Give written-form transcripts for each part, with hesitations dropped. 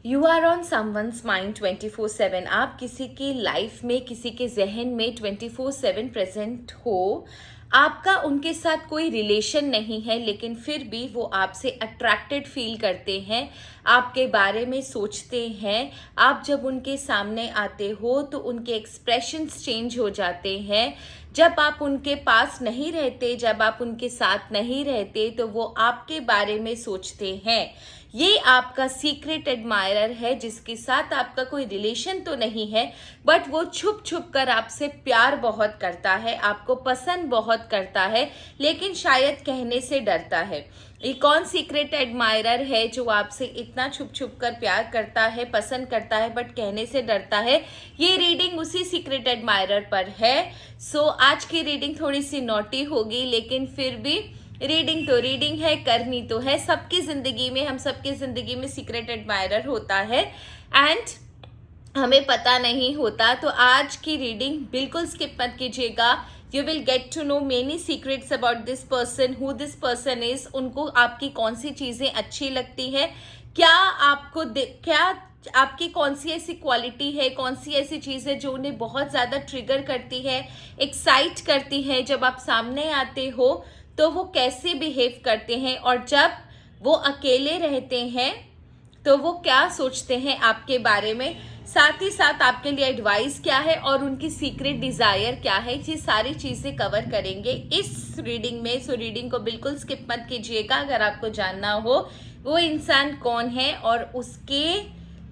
You are on someone's mind 24/7। आप किसी की लाइफ में, किसी के जहन में 24/7 प्रेजेंट हो। आपका उनके साथ कोई रिलेशन नहीं है, लेकिन फिर भी वो आपसे अट्रैक्टेड फील करते हैं, आपके बारे में सोचते हैं। आप जब उनके सामने आते हो तो उनके एक्सप्रेशंस चेंज हो जाते हैं। जब आप उनके पास नहीं रहते, जब आप उनके साथ नहीं रहते, तो वो आपके बारे में सोचते हैं। ये आपका सीक्रेट एडमायरर है, जिसके साथ आपका कोई रिलेशन तो नहीं है, बट वो छुप छुप कर आपसे प्यार बहुत करता है, आपको पसंद बहुत करता है, लेकिन शायद कहने से डरता है। ये कौन सीक्रेट एडमायरर है जो आपसे इतना छुप छुप कर प्यार करता है, पसंद करता है, बट कहने से डरता है? ये रीडिंग उसी सीक्रेट एडमायरर पर है। सो आज की रीडिंग थोड़ी सी नॉटी होगी, लेकिन फिर भी रीडिंग तो रीडिंग है, करनी तो है। सबकी ज़िंदगी में, हम सबकी ज़िंदगी में सीक्रेट एडमायरर होता है एंड हमें पता नहीं होता। तो आज की रीडिंग बिल्कुल स्किप मत कीजिएगा। You will get to know many secrets about this person, who this person is. उनको आपकी कौन सी चीज़ें अच्छी लगती है, क्या आपको क्या आपकी कौन सी ऐसी क्वालिटी है, कौन सी ऐसी चीज़ है जो उन्हें बहुत ज़्यादा ट्रिगर करती है, एक्साइट करती है। जब आप सामने आते हो तो वो कैसे बिहेव करते हैं, और जब वो अकेले रहते हैं तो वो क्या सोचते हैं आपके बारे में। साथ ही साथ आपके लिए एडवाइस क्या है और उनकी सीक्रेट डिज़ायर क्या है, ये सारी चीज़ें कवर करेंगे इस रीडिंग में। सो रीडिंग को बिल्कुल स्किप मत कीजिएगा अगर आपको जानना हो वो इंसान कौन है और उसके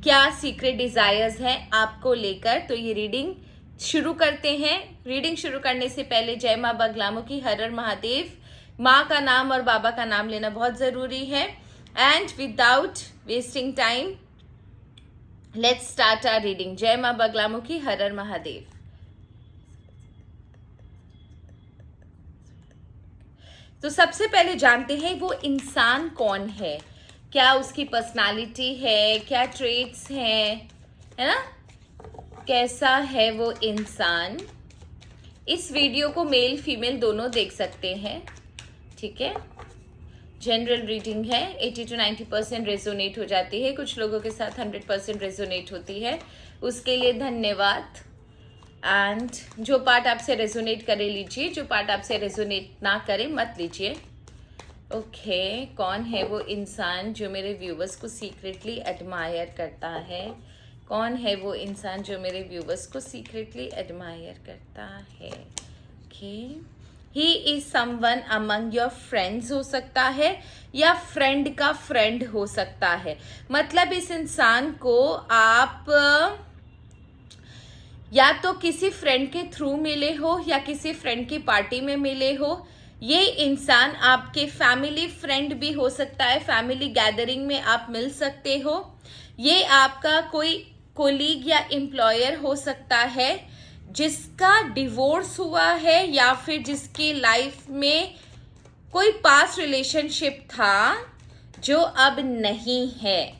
क्या सीक्रेट डिज़ायर्स हैं आपको लेकर। तो ये रीडिंग शुरू करते हैं। रीडिंग शुरू करने से पहले जय माँ बगलामुखी, हर हर महादेव। माँ का नाम और बाबा का नाम लेना बहुत ज़रूरी है। And without wasting time let's start our reading. जय माँ बगलामुखी, हर हर महादेव। तो सबसे पहले जानते हैं वो इंसान कौन है, क्या उसकी पर्सनालिटी है, क्या ट्रेट्स हैं, है ना, कैसा है वो इंसान। इस वीडियो को मेल फीमेल दोनों देख सकते हैं, ठीक है। जनरल रीडिंग है, 80 to 90% रेजोनेट हो जाती है, कुछ लोगों के साथ 100% रेजोनेट होती है, उसके लिए धन्यवाद। एंड जो पार्ट आपसे रेजोनेट करे लीजिए, जो पार्ट आपसे रेजोनेट ना करे मत लीजिए। ओके, कौन है वो इंसान जो मेरे व्यूवर्स को सीक्रेटली एडमायर करता है? कौन है वो इंसान जो मेरे व्यूवर्स को सीक्रेटली एडमायर करता है? Okay, he is someone among your friends हो सकता है, या फ्रेंड का फ्रेंड हो सकता है। मतलब इस इंसान को आप या तो किसी फ्रेंड के थ्रू मिले हो या किसी फ्रेंड की पार्टी में मिले हो। ये इंसान आपके फैमिली फ्रेंड भी हो सकता है, फैमिली गैदरिंग में आप मिल सकते हो। ये आपका कोई कोलीग या एम्प्लॉयर हो सकता है जिसका डिवोर्स हुआ है, या फिर जिसकी लाइफ में कोई पास्ट रिलेशनशिप था जो अब नहीं है,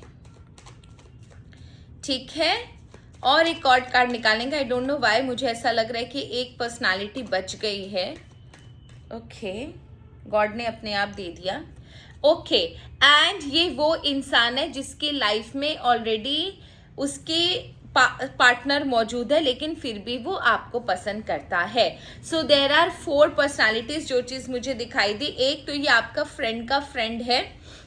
ठीक है। और एक कार्ड निकालेंगे। आई डोंट नो व्हाई, मुझे ऐसा लग रहा है कि एक पर्सनालिटी बच गई है। ओके, गॉड ने अपने आप दे दिया। ओके, एंड ये वो इंसान है जिसकी लाइफ में ऑलरेडी उसके पार्टनर मौजूद है, लेकिन फिर भी वो आपको पसंद करता है। सो देयर आर 4 पर्सनालिटीज जो चीज़ मुझे दिखाई दी। एक तो ये आपका फ्रेंड का फ्रेंड है,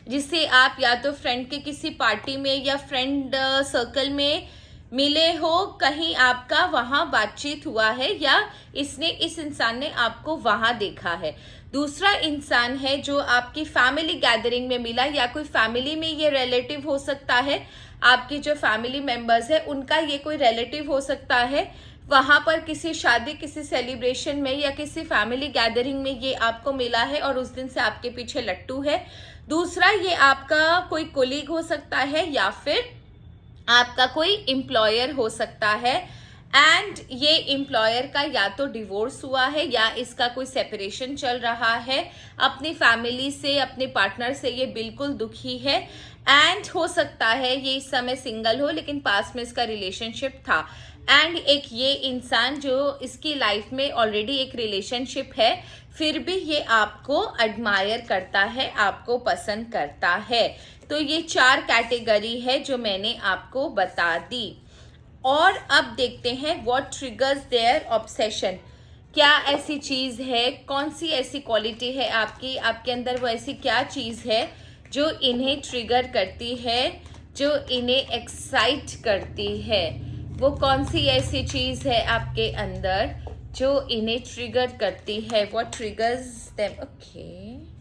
जिसे आप या तो फ्रेंड के किसी पार्टी में या फ्रेंड सर्कल में मिले हो, कहीं आपका वहाँ बातचीत हुआ है, या इस इंसान ने आपको वहाँ देखा है। दूसरा इंसान है जो आपकी फैमिली गैदरिंग में मिला, या कोई फैमिली में ये रिलेटिव हो सकता है, आपके जो फैमिली मेंबर्स है उनका ये कोई रिलेटिव हो सकता है। वहाँ पर किसी शादी, किसी सेलिब्रेशन में या किसी फैमिली गैदरिंग में ये आपको मिला है और उस दिन से आपके पीछे लट्टू है। दूसरा, ये आपका कोई कोलीग हो सकता है या फिर आपका कोई एम्प्लॉयर हो सकता है। एंड ये एम्प्लॉयर का या तो डिवोर्स हुआ है या इसका कोई सेपरेशन चल रहा है अपनी फैमिली से, अपने पार्टनर से ये बिल्कुल दुखी है। एंड हो सकता है ये इस समय सिंगल हो, लेकिन पास में इसका रिलेशनशिप था। एंड एक ये इंसान जो इसकी लाइफ में ऑलरेडी एक रिलेशनशिप है, फिर भी ये आपको एडमायर करता है, आपको पसंद करता है। तो ये 4 कैटेगरी है जो मैंने आपको बता दी। और अब देखते हैं व्हाट ट्रिगर्स देयर ऑब्सेशन। क्या ऐसी चीज़ है, कौन सी ऐसी क्वालिटी है आपकी, आपके अंदर वो ऐसी क्या चीज़ है जो इन्हें ट्रिगर करती है, जो इन्हें एक्साइट करती है। वो कौन सी ऐसी चीज़ है आपके अंदर जो इन्हें ट्रिगर करती है। What triggers them, okay,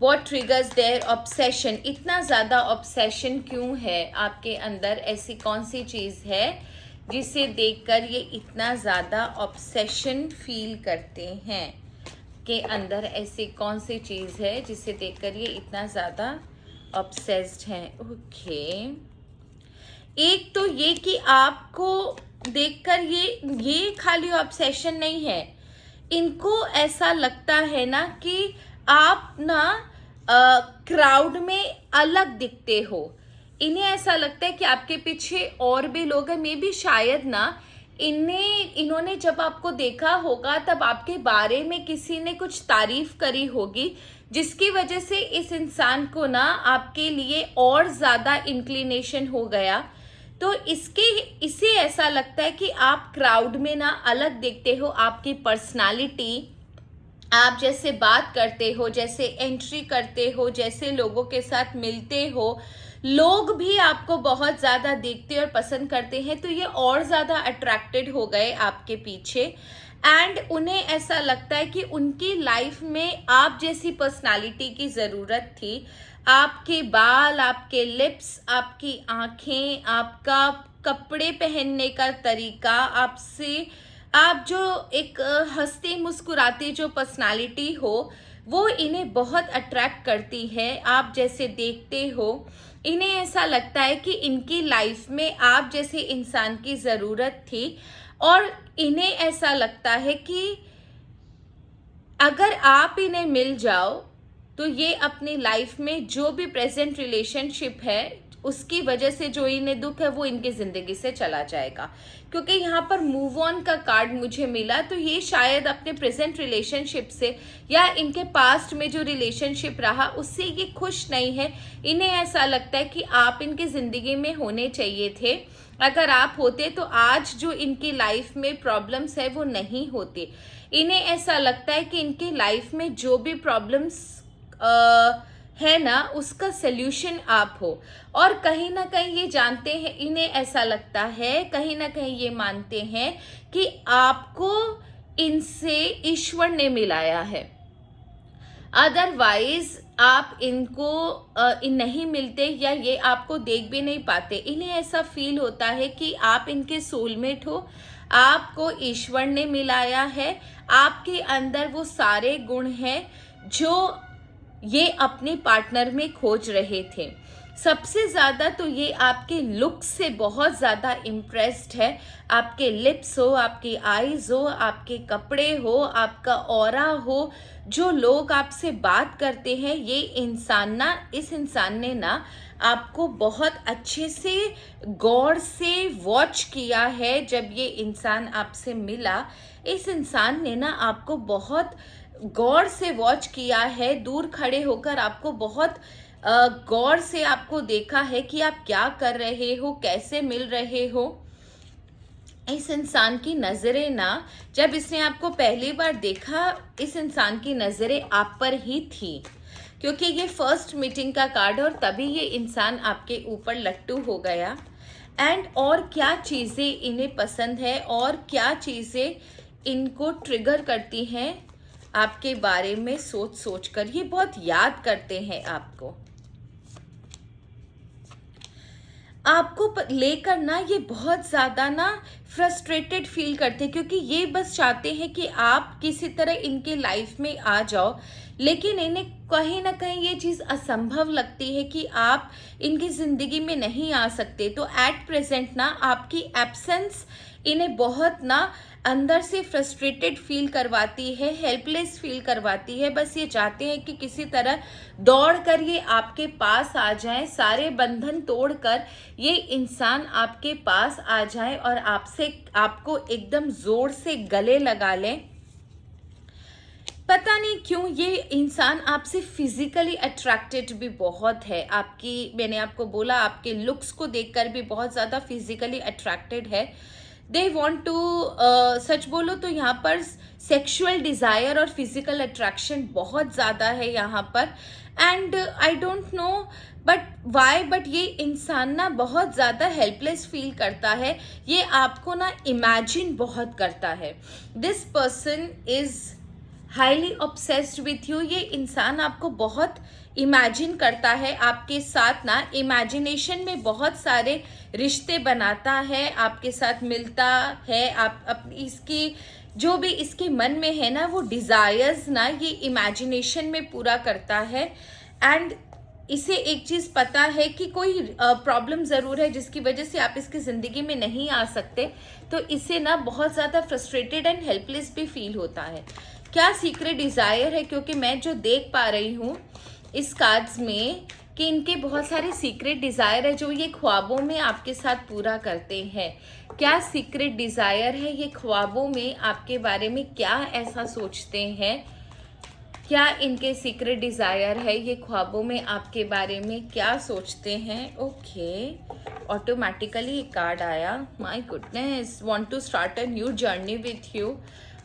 what triggers their obsession. इतना ज़्यादा ऑब्सेशन क्यों है आपके अंदर, ऐसी कौन सी चीज़ है जिसे देखकर ये इतना ज़्यादा ऑब्सेशन फील करते हैं। के अंदर ऐसी कौन सी चीज़ है जिसे देखकर ये इतना ज़्यादा ऑब्सेस्ड हैं। ओके, एक तो ये कि आपको देखकर ये खाली ऑब्सेशन नहीं है, इनको ऐसा लगता है ना कि आप ना क्राउड में अलग दिखते हो। इन्हें ऐसा लगता है कि आपके पीछे और भी लोग हैं, मे बी शायद ना इन्होंने जब आपको देखा होगा तब आपके बारे में किसी ने कुछ तारीफ करी होगी, जिसकी वजह से इस इंसान को ना आपके लिए और ज़्यादा इंक्लिनेशन हो गया। तो इसे ऐसा लगता है कि आप क्राउड में ना अलग दिखते हो, आपकी पर्सनालिटी, आप जैसे बात करते हो, जैसे एंट्री करते हो, जैसे लोगों के साथ मिलते हो, लोग भी आपको बहुत ज़्यादा देखते और पसंद करते हैं। तो ये और ज़्यादा अट्रैक्टेड हो गए आपके पीछे। एंड उन्हें ऐसा लगता है कि उनकी लाइफ में आप जैसी पर्सनालिटी की ज़रूरत थी। आपके बाल, आपके लिप्स, आपकी आँखें, आपका कपड़े पहनने का तरीका, आप जो एक हंसती मुस्कुराती जो पर्सनालिटी हो, वो इन्हें बहुत अट्रैक्ट करती है। आप जैसे देखते हो, इन्हें ऐसा लगता है कि इनकी लाइफ में आप जैसे इंसान की ज़रूरत थी। और इन्हें ऐसा लगता है कि अगर आप इन्हें मिल जाओ तो ये अपनी लाइफ में जो भी प्रेजेंट रिलेशनशिप है उसकी वजह से जो इन्हें दुख है वो इनकी ज़िंदगी से चला जाएगा। क्योंकि यहाँ पर मूव ऑन का कार्ड मुझे मिला, तो ये शायद अपने प्रेजेंट रिलेशनशिप से या इनके पास्ट में जो रिलेशनशिप रहा उससे ये खुश नहीं है। इन्हें ऐसा लगता है कि आप इनकी ज़िंदगी में होने चाहिए थे। अगर आप होते तो आज जो इनकी लाइफ में प्रॉब्लम्स है वो नहीं होती। इन्हें ऐसा लगता है कि इनकी लाइफ में जो भी प्रॉब्लम्स है ना उसका सल्यूशन आप हो। और कहीं ना कहीं ये जानते हैं, इन्हें ऐसा लगता है, कहीं ना कहीं ये मानते हैं कि आपको इनसे ईश्वर ने मिलाया है। अदरवाइज आप इनको नहीं मिलते या ये आपको देख भी नहीं पाते। इन्हें ऐसा फील होता है कि आप इनके सोलमेट हो, आपको ईश्वर ने मिलाया है। आपके अंदर वो सारे गुण हैं जो ये अपने पार्टनर में खोज रहे थे। सबसे ज़्यादा तो ये आपके लुक से बहुत ज़्यादा इम्प्रेस्ड है। आपके लिप्स हो, आपकी आईज हो, आपके कपड़े हो, आपका ऑरा हो, जो लोग आपसे बात करते हैं, ये इस इंसान ने ना आपको बहुत अच्छे से गौर से वॉच किया है। जब ये इंसान आपसे मिला, इस इंसान ने ना आपको बहुत गौर से वॉच किया है, दूर खड़े होकर आपको बहुत गौर से आपको देखा है कि आप क्या कर रहे हो, कैसे मिल रहे हो। इस इंसान की नज़रें ना, जब इसने आपको पहली बार देखा, इस इंसान की नज़रें आप पर ही थी, क्योंकि ये फर्स्ट मीटिंग का कार्ड और तभी ये इंसान आपके ऊपर लट्टू हो गया। एंड और क्या चीज़ें इन्हें पसंद है और क्या चीज़ें इनको ट्रिगर करती हैं आपके बारे में सोच सोच कर, ये बहुत याद करते हैं आपको लेकर ना, ये बहुत ज़्यादा ना फ्रस्ट्रेटेड फील करते हैं, क्योंकि ये बस चाहते हैं कि आप किसी तरह इनके लाइफ में आ जाओ। लेकिन इन्हें कहीं ना कहीं ये चीज़ असंभव लगती है कि आप इनकी ज़िंदगी में नहीं आ सकते। तो एट प्रेजेंट ना आपकी एब्सेंस इन्हें बहुत ना अंदर से फ्रस्ट्रेटेड फील करवाती है, हेल्पलेस फील करवाती है। बस ये चाहते हैं कि किसी तरह दौड़ कर ये आपके पास आ जाएं, सारे बंधन तोड़कर ये इंसान आपके पास आ जाए और आपको एकदम जोर से गले लगा लें। पता नहीं क्यों ये इंसान आपसे फिजिकली अट्रैक्टेड भी बहुत है। मैंने आपको बोला आपके लुक्स को देखकर भी बहुत ज़्यादा फिजिकली अट्रैक्टेड है। दे वॉन्ट टू, सच बोलो तो यहाँ पर सेक्सुअल डिज़ायर और फिजिकल अट्रैक्शन बहुत ज़्यादा है यहाँ पर। And I don't know but why, but ये इंसान ना बहुत ज़्यादा हेल्पलेस फील करता है। ये आपको ना इमेजिन बहुत करता है। This person is highly obsessed with you. ये इंसान आपको बहुत इमेजिन करता है, आपके साथ ना इमेजिनेशन में बहुत सारे रिश्ते बनाता है, आपके साथ मिलता है। आप अपनी इसकी जो भी इसके मन में है ना वो डिज़ायर्स ना ये इमेजिनेशन में पूरा करता है। एंड इसे एक चीज़ पता है कि कोई प्रॉब्लम ज़रूर है जिसकी वजह से आप इसकी ज़िंदगी में नहीं आ सकते, तो इसे ना बहुत ज़्यादा फ्रस्ट्रेटेड एंड हेल्पलेस भी फील होता है। क्या सीक्रेट डिज़ायर है, क्योंकि मैं जो देख पा रही हूँ इस कार्ड्स में कि इनके बहुत सारे सीक्रेट डिज़ायर है जो ये ख्वाबों में आपके साथ पूरा करते हैं। क्या सीक्रेट डिज़ायर है, ये ख्वाबों में आपके बारे में क्या ऐसा सोचते हैं, क्या इनके सीक्रेट डिज़ायर है, ये ख्वाबों में आपके बारे में क्या सोचते हैं। ओके, ऑटोमेटिकली एक कार्ड आया, my goodness, want to start a new journey with you.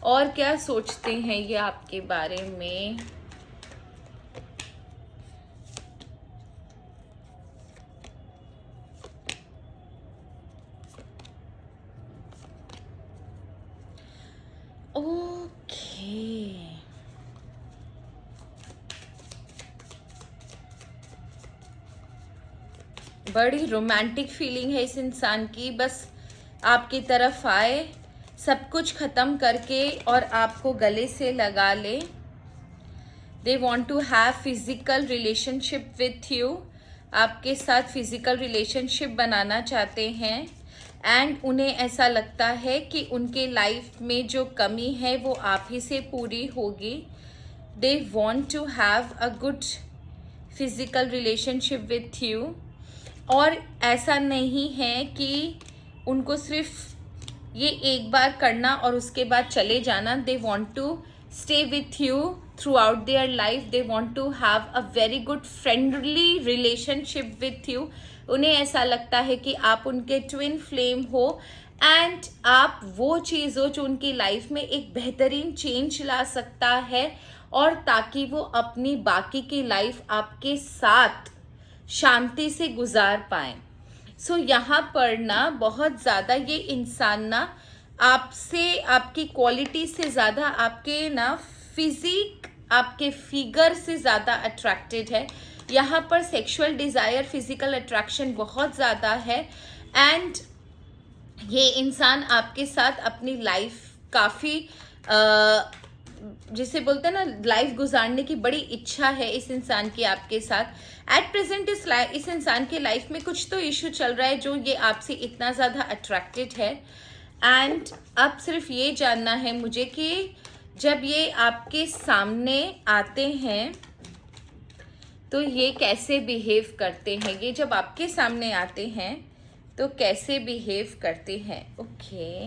और क्या सोचते हैं ये आपके बारे में। ओके, बड़ी रोमांटिक फीलिंग है इस इंसान की, बस आपकी तरफ आए, सब कुछ ख़त्म करके और आपको गले से लगा ले। They want to have physical relationship with you, आपके साथ फिजिकल रिलेशनशिप बनाना चाहते हैं। एंड उन्हें ऐसा लगता है कि उनके लाइफ में जो कमी है वो आप ही से पूरी होगी। They want to have a good physical relationship with you. और ऐसा नहीं है कि उनको सिर्फ ये एक बार करना और उसके बाद चले जाना। They want to stay with you throughout their life. They want to have a very good friendly relationship with you. उन्हें ऐसा लगता है कि आप उनके ट्विन फ्लेम हो एंड आप वो चीज़ हो जो उनकी लाइफ में एक बेहतरीन चेंज ला सकता है, और ताकि वो अपनी बाकी की लाइफ आपके साथ शांति से गुजार पाएं। सो यहाँ पर ना बहुत ज़्यादा ये इंसान ना आपसे, आपकी क्वालिटी से ज़्यादा आपके ना फिजिक, आपके फिगर से ज़्यादा अट्रैक्टेड है। यहाँ पर सेक्सुअल डिज़ायर, फिजिकल अट्रैक्शन बहुत ज़्यादा है। एंड ये इंसान आपके साथ अपनी लाइफ काफ़ी जिसे बोलते हैं ना लाइफ गुजारने की बड़ी इच्छा है इस इंसान की आपके साथ। एट प्रेजेंट इस इंसान के लाइफ में कुछ तो इशू चल रहा है जो ये आपसे इतना ज़्यादा अट्रैक्टेड है। एंड अब सिर्फ ये जानना है मुझे कि जब ये आपके सामने आते हैं तो ये कैसे बिहेव करते हैं। ये जब आपके सामने आते हैं तो कैसे बिहेव करते हैं। ओके,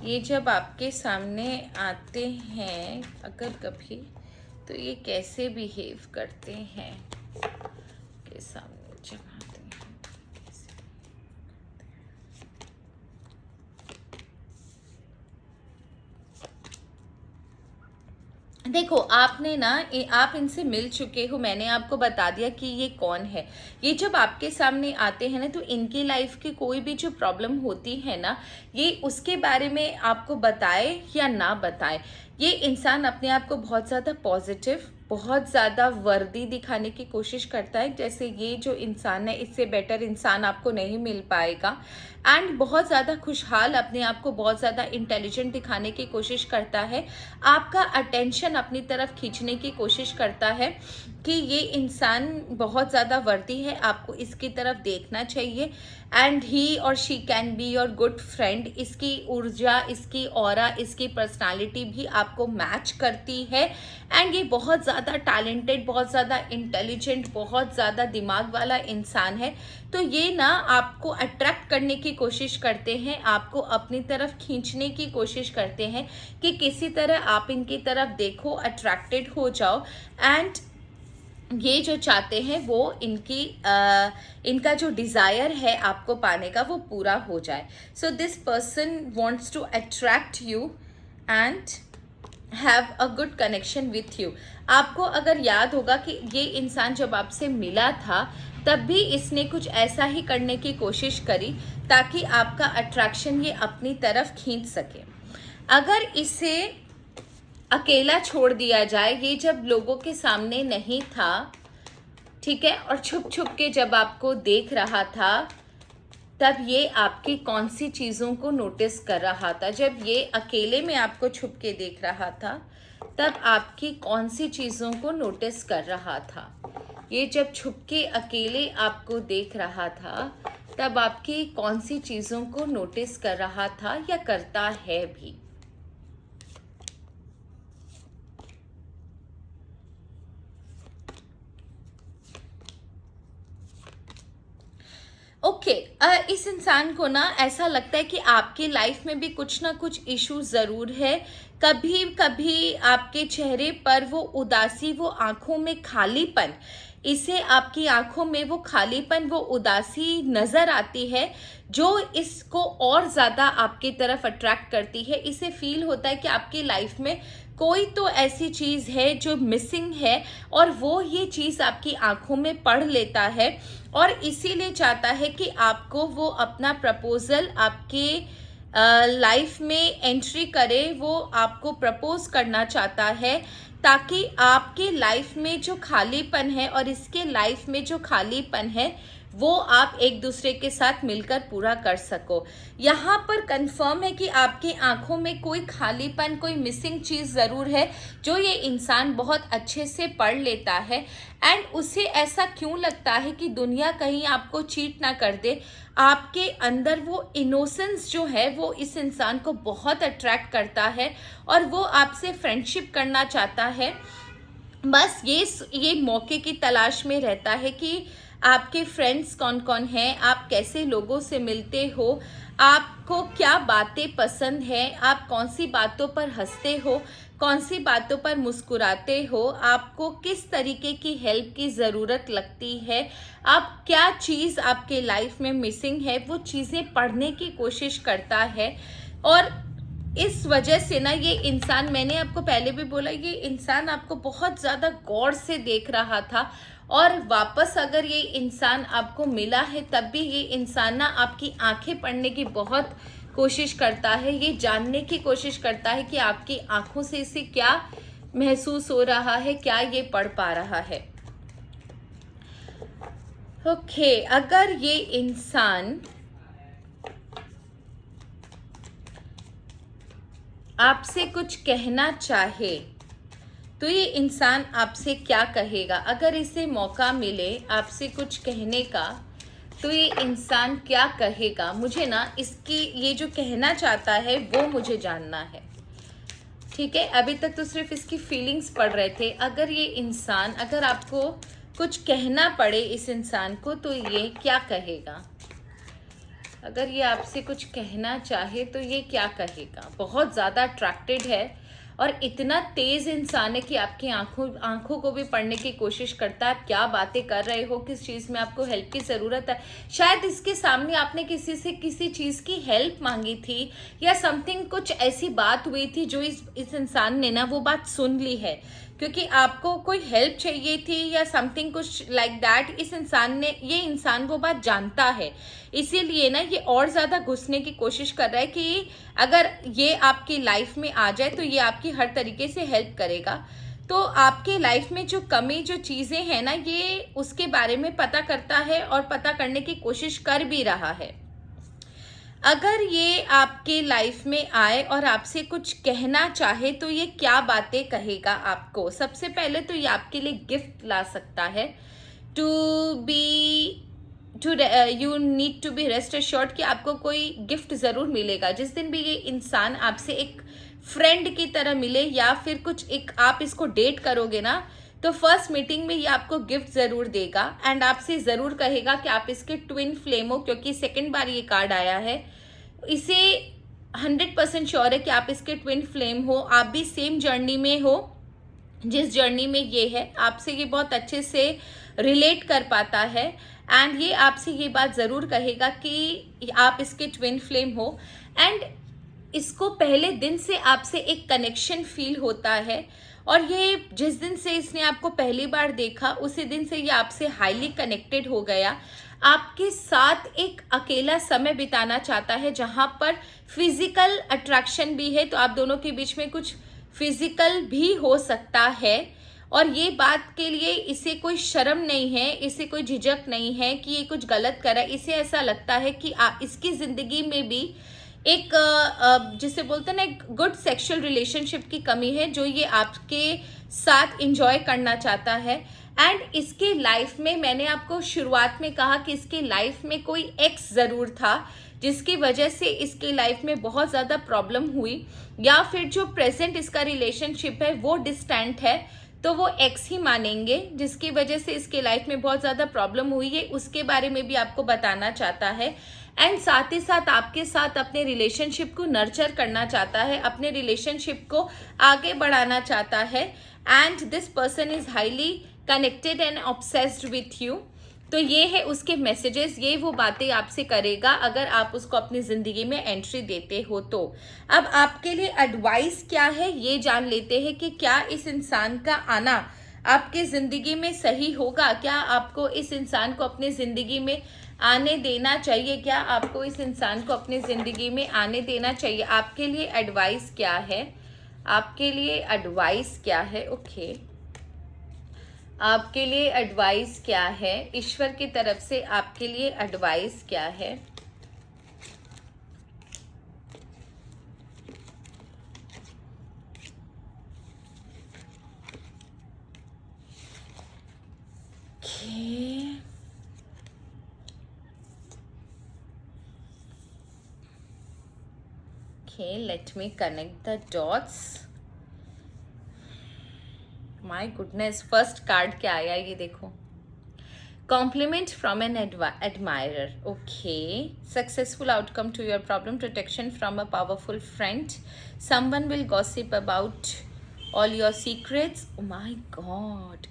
ये जब आपके सामने आते हैं अगर कभी, तो ये कैसे बिहेव करते हैं के सामने जब आते हैं। देखो आपने ना आप इनसे मिल चुके हो, मैंने आपको बता दिया कि ये कौन है। ये जब आपके सामने आते हैं ना तो इनकी लाइफ की कोई भी जो प्रॉब्लम होती है ना, ये उसके बारे में आपको बताए या ना बताए, ये इंसान अपने आप को बहुत ज़्यादा पॉजिटिव, बहुत ज़्यादा वर्दी दिखाने की कोशिश करता है। जैसे ये जो इंसान है इससे बेटर इंसान आपको नहीं मिल पाएगा। एंड बहुत ज़्यादा खुशहाल, अपने आप को बहुत ज़्यादा इंटेलिजेंट दिखाने की कोशिश करता है, आपका अटेंशन अपनी तरफ खींचने की कोशिश करता है। कि ये इंसान बहुत ज़्यादा वर्दी है, आपको इसकी तरफ देखना चाहिए एंड ही और she can be your good friend. इसकी ऊर्जा, इसकी ऑरा, इसकी पर्सनालिटी भी आपको मैच करती है एंड ये बहुत ज़्यादा टैलेंटेड, बहुत ज़्यादा इंटेलिजेंट, बहुत ज़्यादा दिमाग वाला इंसान है। तो ये ना आपको अट्रैक्ट करने की कोशिश करते हैं, आपको अपनी तरफ खींचने की कोशिश करते हैं कि किसी तरह आप इनकी तरफ देखो, अट्रैक्टेड हो जाओ एंड ये जो चाहते हैं वो इनका जो डिज़ायर है आपको पाने का वो पूरा हो जाए। So this person wants to attract you and have a good connection with you. आपको अगर याद होगा कि ये इंसान जब आपसे मिला था तब भी इसने कुछ ऐसा ही करने की कोशिश करी ताकि आपका अट्रैक्शन ये अपनी तरफ खींच सके। अगर इसे अकेला छोड़ दिया जाए, ये जब लोगों के सामने नहीं था, ठीक है, और छुप छुप के जब आपको देख रहा था, तब ये आपकी कौन सी चीज़ों को नोटिस कर रहा था? जब ये अकेले में आपको छुप के देख रहा था तब आपकी कौन सी चीज़ों को नोटिस कर रहा था? ये जब छुप के अकेले आपको देख रहा था तब आपकी कौन सी चीज़ों को नोटिस कर रहा था या करता है भी? ओके, इस इंसान को ना ऐसा लगता है कि आपकी लाइफ में भी कुछ ना कुछ इशू ज़रूर है। कभी कभी आपके चेहरे पर वो उदासी, वो आंखों में खालीपन, इसे आपकी आंखों में वो खालीपन, वो उदासी नज़र आती है जो इसको और ज़्यादा आपकी तरफ अट्रैक्ट करती है। इसे फील होता है कि आपकी लाइफ में कोई तो ऐसी चीज़ है जो मिसिंग है और वो ये चीज़ आपकी आंखों में पढ़ लेता है और इसीलिए चाहता है कि आपको वो अपना प्रपोज़ल आपके लाइफ में एंट्री करे, वो आपको प्रपोज करना चाहता है ताकि आपके लाइफ में जो खालीपन है और इसके लाइफ में जो खालीपन है वो आप एक दूसरे के साथ मिलकर पूरा कर सको। यहाँ पर कंफर्म है कि आपकी आंखों में कोई खालीपन, कोई मिसिंग चीज़ ज़रूर है जो ये इंसान बहुत अच्छे से पढ़ लेता है एंड उसे ऐसा क्यों लगता है कि दुनिया कहीं आपको चीट ना कर दे। आपके अंदर वो इनोसेंस जो है वो इस इंसान को बहुत अट्रैक्ट करता है और वो आपसे फ्रेंडशिप करना चाहता है। बस ये मौके की तलाश में रहता है कि आपके फ्रेंड्स कौन कौन हैं, आप कैसे लोगों से मिलते हो, आपको क्या बातें पसंद हैं, आप कौन सी बातों पर हंसते हो, कौन सी बातों पर मुस्कुराते हो, आपको किस तरीके की हेल्प की ज़रूरत लगती है, आप क्या चीज़ आपके लाइफ में मिसिंग है, वो चीज़ें पढ़ने की कोशिश करता है। और इस वजह से ना ये इंसान, मैंने आपको पहले भी बोला, ये इंसान आपको बहुत ज़्यादा गौर से देख रहा था और वापस अगर ये इंसान आपको मिला है तब भी ये इंसान ना आपकी आंखें पढ़ने की बहुत कोशिश करता है। ये जानने की कोशिश करता है कि आपकी आंखों से इसे क्या महसूस हो रहा है, क्या ये पढ़ पा रहा है। ओके, अगर ये इंसान आपसे कुछ कहना चाहे तो ये इंसान आपसे क्या कहेगा? अगर इसे मौका मिले आपसे कुछ कहने का तो ये इंसान क्या कहेगा? मुझे ना इसकी ये जो कहना चाहता है वो मुझे जानना है, ठीक है। अभी तक तो सिर्फ इसकी फीलिंग्स पढ़ रहे थे। अगर ये इंसान, अगर आपको कुछ कहना पड़े इस इंसान को तो ये क्या कहेगा? अगर ये आपसे कुछ कहना चाहे तो ये क्या कहेगा? बहुत ज़्यादा अट्रैक्टेड है और इतना तेज़ इंसान है कि आपकी आंखों को भी पढ़ने की कोशिश करता है। आप क्या बातें कर रहे हो, किस चीज़ में आपको हेल्प की ज़रूरत है। शायद इसके सामने आपने किसी से किसी चीज़ की हेल्प मांगी थी या समथिंग, कुछ ऐसी बात हुई थी जो इस इंसान ने ना वो बात सुन ली है क्योंकि आपको कोई हेल्प चाहिए थी या समथिंग कुछ लाइक दैट। ये इंसान वो बात जानता है, इसीलिए ना ये और ज़्यादा घुसने की कोशिश कर रहा है कि अगर ये आपकी लाइफ में आ जाए तो ये आपकी हर तरीके से हेल्प करेगा। तो आपके लाइफ में जो कमी, जो चीज़ें हैं ना, ये उसके बारे में पता करता है और पता करने की कोशिश कर भी रहा है। अगर ये आपके लाइफ में आए और आपसे कुछ कहना चाहे तो ये क्या बातें कहेगा आपको? सबसे पहले तो ये आपके लिए गिफ्ट ला सकता है। To be to you need to be rest assured कि आपको कोई गिफ्ट ज़रूर मिलेगा। जिस दिन भी ये इंसान आपसे एक फ्रेंड की तरह मिले या फिर कुछ एक आप इसको डेट करोगे ना, तो फर्स्ट मीटिंग में ये आपको गिफ्ट ज़रूर देगा एंड आपसे ज़रूर कहेगा कि आप इसके ट्विन फ्लेम हो, क्योंकि सेकंड बार ये कार्ड आया है। इसे 100% श्योर है कि आप इसके ट्विन फ्लेम हो, आप भी सेम जर्नी में हो जिस जर्नी में ये है। आपसे ये बहुत अच्छे से रिलेट कर पाता है एंड ये आपसे ये बात ज़रूर कहेगा कि आप इसके ट्विन फ्लेम हो एंड इसको पहले दिन से आपसे एक कनेक्शन फील होता है। और ये जिस दिन से इसने आपको पहली बार देखा उसी दिन से ये आपसे हाईली कनेक्टेड हो गया। आपके साथ एक अकेला समय बिताना चाहता है जहाँ पर फिजिकल अट्रैक्शन भी है, तो आप दोनों के बीच में कुछ फिजिकल भी हो सकता है। और ये बात के लिए इसे कोई शर्म नहीं है, इसे कोई झिझक नहीं है कि ये कुछ गलत करा। इसे ऐसा लगता है कि इसकी ज़िंदगी में भी एक जिसे बोलते हैं ना, एक गुड सेक्सुअल रिलेशनशिप की कमी है जो ये आपके साथ एंजॉय करना चाहता है। एंड इसके लाइफ में, मैंने आपको शुरुआत में कहा कि इसके लाइफ में कोई एक्स ज़रूर था जिसकी वजह से इसके लाइफ में बहुत ज़्यादा प्रॉब्लम हुई, या फिर जो प्रेजेंट इसका रिलेशनशिप है वो डिस्टेंट है तो वो एक्स ही मानेंगे, जिसकी वजह से इसके लाइफ में बहुत ज़्यादा प्रॉब्लम हुई है। उसके बारे में भी आपको बताना चाहता है एंड साथ ही साथ आपके साथ अपने रिलेशनशिप को नर्चर करना चाहता है, अपने रिलेशनशिप को आगे बढ़ाना चाहता है। And this person is highly connected and obsessed with you. तो ये है उसके मैसेजेस, ये वो बातें आपसे करेगा अगर आप उसको अपनी ज़िंदगी में एंट्री देते हो तो। अब आपके लिए एडवाइस क्या है ये जान लेते हैं कि क्या इस इंसान का आना आपके ज़िंदगी में सही होगा? क्या आपको इस इंसान को अपनी ज़िंदगी में आने देना चाहिए? क्या आपको इस इंसान को अपनी ज़िंदगी में आने देना चाहिए? आपके लिए एडवाइस क्या है? आपके लिए एडवाइस क्या है? ओके, आपके लिए एडवाइस क्या है? ईश्वर की तरफ से आपके लिए एडवाइस क्या है? Okay, let me connect the dots. My goodness, first card क्या आया ये देखो। Compliment from an admirer. Okay, successful outcome to your problem, protection from a powerful friend, someone will gossip about all your secrets. Oh my God,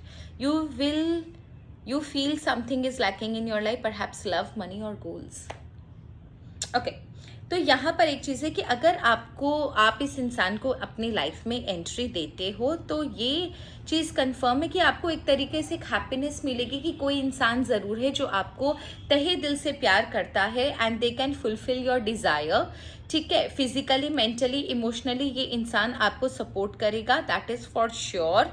you feel something is lacking in your life, perhaps love, money or goals. Okay, तो यहाँ पर एक चीज़ है कि अगर आप इस इंसान को अपनी लाइफ में एंट्री देते हो तो ये चीज़ कंफर्म है कि आपको एक तरीके से एक हैप्पीनेस मिलेगी कि कोई इंसान ज़रूर है जो आपको तहे दिल से प्यार करता है and they can fulfil your desire. ठीक है, फिजिकली, मेंटली, इमोशनली ये इंसान आपको सपोर्ट करेगा, that is for sure.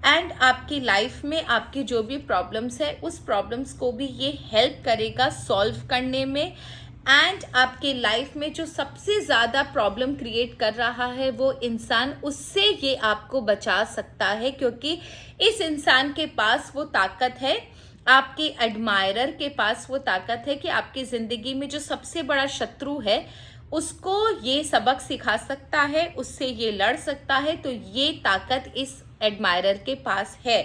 And आपकी लाइफ में आपकी जो भी प्रॉब्लम्स है उस प्रॉब्लम्स को भी ये हेल्प करेगा सॉल्व करने में। एंड आपके लाइफ में जो सबसे ज़्यादा प्रॉब्लम क्रिएट कर रहा है वो इंसान, उससे ये आपको बचा सकता है, क्योंकि इस इंसान के पास वो ताकत है, आपके एडमायरर के पास वो ताकत है कि आपकी ज़िंदगी में जो सबसे बड़ा शत्रु है उसको ये सबक सिखा सकता है, उससे ये लड़ सकता है। तो ये ताकत इस एडमायरर के पास है।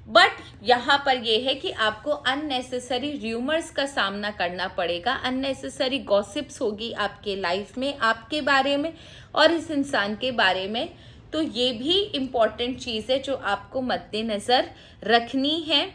बट यहाँ पर यह है कि आपको अननेसेसरी र्यूमर्स का सामना करना पड़ेगा, अननेसेसरी गॉसिप्स होगी आपके लाइफ में, आपके बारे में और इस इंसान के बारे में। तो ये भी इम्पॉर्टेंट चीज़ है जो आपको मद्देनज़र रखनी है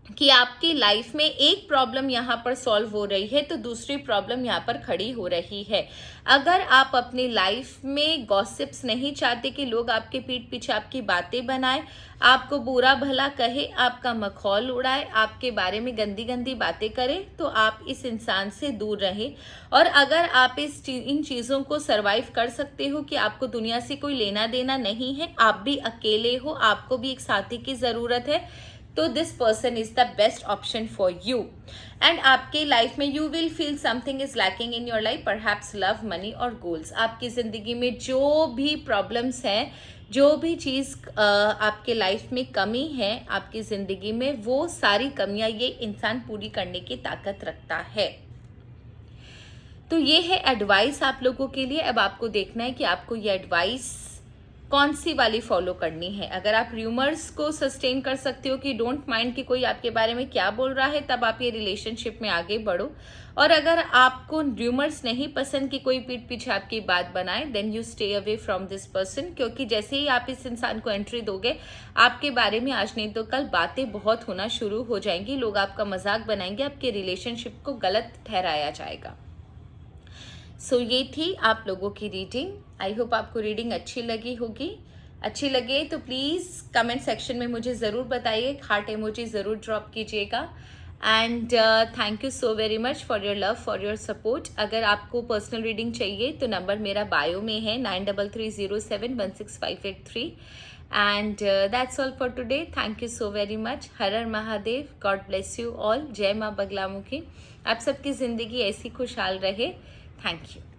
कि आपकी लाइफ में एक प्रॉब्लम यहाँ पर सॉल्व हो रही है तो दूसरी प्रॉब्लम यहाँ पर खड़ी हो रही है। अगर आप अपनी लाइफ में गॉसिप्स नहीं चाहते कि लोग आपके पीठ पीछे आपकी बातें बनाए, आपको बुरा भला कहे, आपका मखौल उड़ाए, आपके बारे में गंदी गंदी बातें करे, तो आप इस इंसान से दूर रहें। और अगर आप इन चीज़ों को सर्वाइव कर सकते हो कि आपको दुनिया से कोई लेना देना नहीं है, आप भी अकेले हो, आपको भी एक साथी की ज़रूरत है, तो this person is the best option for you. And आपके लाइफ में you will feel something is lacking in your life, perhaps love, money और गोल्स। आपकी ज़िंदगी में जो भी प्रॉब्लम्स हैं, जो भी चीज़ आपके लाइफ में कमी है आपकी ज़िंदगी में, वो सारी कमियां ये इंसान पूरी करने की ताकत रखता है। तो ये है एडवाइस आप लोगों के लिए। अब आपको देखना है कि आपको ये एडवाइस कौन सी वाली फॉलो करनी है। अगर आप र्यूमर्स को सस्टेन कर सकते हो कि डोंट माइंड कि कोई आपके बारे में क्या बोल रहा है, तब आप ये रिलेशनशिप में आगे बढ़ो। और अगर आपको र्यूमर्स नहीं पसंद कि कोई पीठ पीछे आपकी बात बनाए, then you stay away from this person, क्योंकि जैसे ही आप इस इंसान को एंट्री दोगे, आपके बारे में आज नहीं तो कल बातें बहुत होना शुरू हो जाएंगी। लोग आपका मजाक बनाएंगे, आपके रिलेशनशिप को गलत ठहराया जाएगा। सो ये थी आप लोगों की रीडिंग। आई होप आपको रीडिंग अच्छी लगी होगी। अच्छी लगे तो प्लीज़ कमेंट सेक्शन में मुझे ज़रूर बताइए, हार्ट इमोजी ज़रूर ड्रॉप कीजिएगा। And thank you so very much for your love, for your support. अगर आपको पर्सनल रीडिंग चाहिए तो नंबर मेरा बायो में है 9330716583। And that's all for today. Thank you so very much. Her her Mahadev. God bless you all. जय माँ बगलामुखी। आप सबकी ज़िंदगी ऐसी खुशहाल रहे। Thank you.